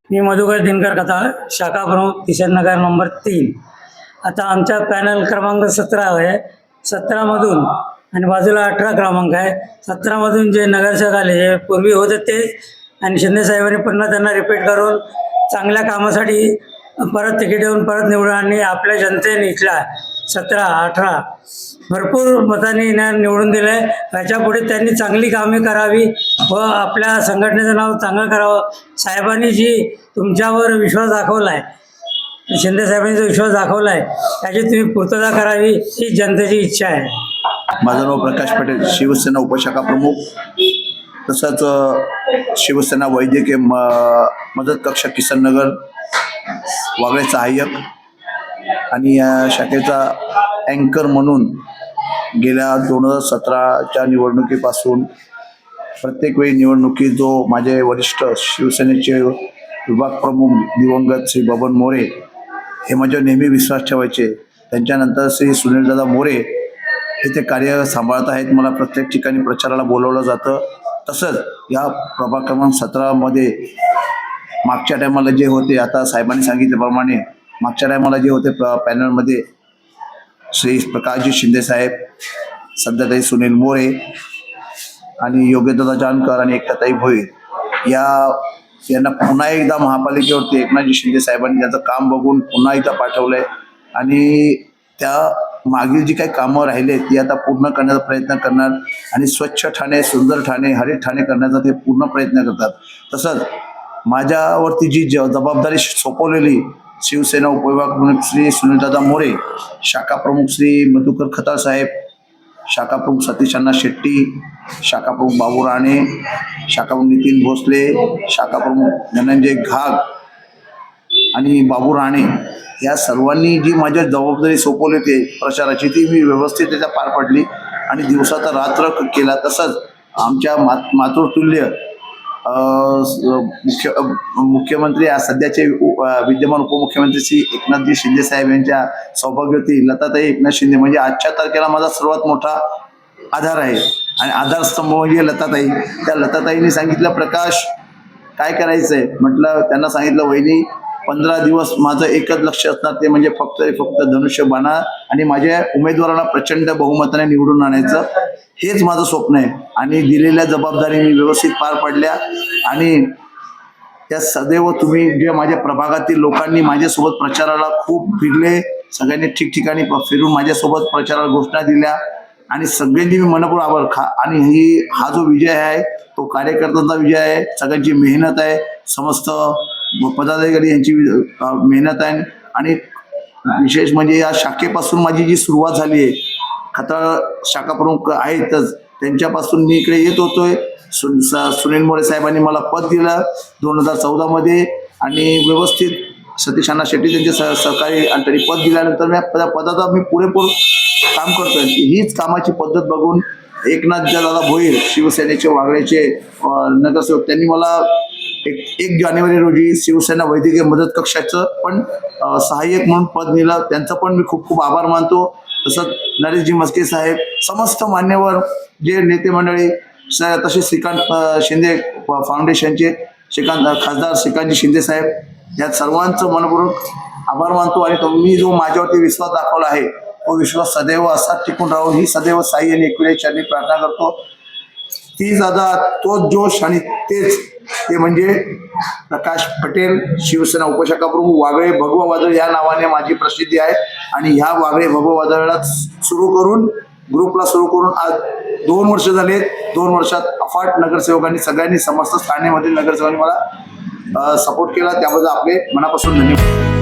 मी मधुकर दिनकर कथा शाखा प्रमुख किशन नगर नंबर 3। आता आमच्या पॅनल क्रमांक 17 आहे। 17मधून आणि बाजूला 18 क्रमांक आहे। 17मधून जे नगरसेवक आले जे पूर्वी होते ते आणि शिंदे साहेबांनी पुन्हा त्यांना रिपीट करून चांगल्या कामासाठी परत तिकीट देऊन परत निवडून आणि आपल्या जनतेने इथल्या 17, 18 भरपूर मतांनी निवडून दिले। याच्यापुढे त्यांनी चांगली कामे करावी व आपल्या संघटनेचं नाव चांगलं करावं। साहेबांनी जी तुमच्यावर विश्वास दाखवला आहे, शिंदे साहेबांनी जो विश्वास दाखवला आहे त्याची तुम्ही पूर्तता करावी ही जनतेची इच्छा आहे। माझं नाव प्रकाश पटेल, शिवसेना उपशाखा प्रमुख, तसंच शिवसेना वैद्यकीय मदत कक्ष किसन नगर वागळे सहाय्यक आणि या शाखेचा अँकर म्हणून गेल्या 2017च्या निवडणुकीपासून प्रत्येक वेळी निवडणुकीत जो माझे वरिष्ठ शिवसेनेचे विभाग प्रमुख दिवंगत श्री बबन मोरे हे माझ्यावर नेहमी विश्वास ठेवायचे। त्यांच्यानंतर श्री सुनीलदादा मोरे हे ते कार्य सांभाळत आहेत। मला प्रत्येक ठिकाणी प्रचाराला बोलवलं जातं। तसंच या प्रभाग क्रमांक 17मध्ये मागच्या टायमाला जे होते, आता साहेबांनी सांगितल्याप्रमाणे मागच्या टायमाला जे होते पॅनलमध्ये श्री प्रकाशजी शिंदे साहेब, सध्याताई सुनील मोरे आणि योग्यदादा जानकर आणि एकताताई भोईर यांना पुन्हा एकदा महापालिकेवरती एकनाथजी शिंदे साहेबांनी त्यांचं काम बघून पुन्हा एकदा पाठवलंय आणि त्या मागील जी काही कामं राहिले ती आता पूर्ण करण्याचा प्रयत्न करणार आणि स्वच्छ ठाणे, सुंदर ठाणे, हरित ठाणे करण्याचा ते पूर्ण प्रयत्न करतात। तसंच माझ्यावरती जी जबाबदारी सोपवलेली शिवसेना उपविभाग प्रमुख श्री सुनीलदादा मोरे, शाखा प्रमुख श्री मधुकर खताळ साहेब, शाखा प्रमुख सतीश अण्णा शेट्टी, शाखा प्रमुख बाबू राणे, शाखा प्रमुख नितीन भोसले, शाखा प्रमुख धनंजय घाग आणि बाबू राणे या सर्वांनी जी माझ्या जबाबदारी सोपवली ते प्रचाराची ती मी व्यवस्थित त्याच्या पार पडली आणि दिवसाचा रात्र केला। तसंच आमच्या मातृतुल्य मुख्यमंत्री सध्याचे विद्यमान उपमुख्यमंत्री श्री एकनाथजी शिंदे साहेब यांच्या सौभाग्यवती लताताई एकनाथ शिंदे म्हणजे आजच्या तारखेला माझा सर्वात मोठा आधार आहे आणि आधारस्तंभ म्हणजे लताताई। त्या लताताईंनी सांगितलं, प्रकाश काय करायचंय म्हटलं, त्यांना सांगितलं वहिनी 15 दिवस माझं एकच लक्ष असणार ते म्हणजे फक्त धनुष्यबाणा आणि माझ्या उमेदवाराला प्रचंड बहुमताने निवडून आणायचं, हेच माझं स्वप्न आहे आणि दिलेल्या जबाबदारी मी व्यवस्थित पार पडल्या आणि त्या सदैव तुम्ही जे माझ्या प्रभागातील लोकांनी माझ्यासोबत प्रचाराला खूप फिरले, सगळ्यांनी ठिकठिकाणी फिरून माझ्यासोबत प्रचाराला घोषणा दिल्या आणि सगळ्यांनी मी मनपूर्वक आभार आणि हा जो विजय आहे तो कार्यकर्त्यांचा विजय आहे, सगळ्यांची मेहनत आहे, समस्त पदाधिकारी यांची मेहनत आहे आणि विशेष म्हणजे या शाखेपासून माझी जी सुरुवात झाली आहे, खताळ शाखा प्रमुख आहेतच त्यांच्यापासून मी इकडे येत होतोय। सुनील मोरे साहेबांनी मला पद दिलं 2014मध्ये आणि व्यवस्थित सतीश अण्णा शेट्टी त्यांचे सहकारी आणि पद दिल्यानंतर मी पदाचा मी पुरेपूर काम करतोय। हीच कामाची पद्धत बघून एकनाथदादा भोईर शिवसेनेचे वागळेचे नगरसेवक त्यांनी मला 1 जानेवारी रोजी शिवसेना वैद्यकीय मदत कक्षाचं पण सहाय्यक म्हणून पद दिलं, त्यांचं पण मी खूप खूप आभार मानतो। तसंच नरेशजी मस्के साहेब, समस्त मान्यवर जे नेते मंडळी, तसे श्रीकांत शिंदे फाउंडेशनचे खासदार श्रीकांतजी शिंदे साहेब, या सर्वांचं मनपूर्वक आभार मानतो आणि तुम्ही जो माझ्यावरती विश्वास दाखवला आहे तो विश्वास सदैव असाच टिकून राहून ही सदैव साई आणि एकविरेश्वरांनी प्रार्थना करतो। ती दादा तोच जोश आणि ते म्हणजे प्रकाश पटेल, शिवसेना उपशाखा प्रमुख, वागळे भगवा वादळ या नावाने माझी प्रसिद्धी आहे आणि ह्या वागळे भगवा वादळाला ग्रुपला सुरू करून आज 2 वर्ष झाले। 2 वर्षात अफाट नगरसेवकांनी सगळ्यांनी समस्त ठाण्यामधील नगरसेवकांनी मला सपोर्ट केला, त्याबद्दल आपले मनापासून धन्यवाद।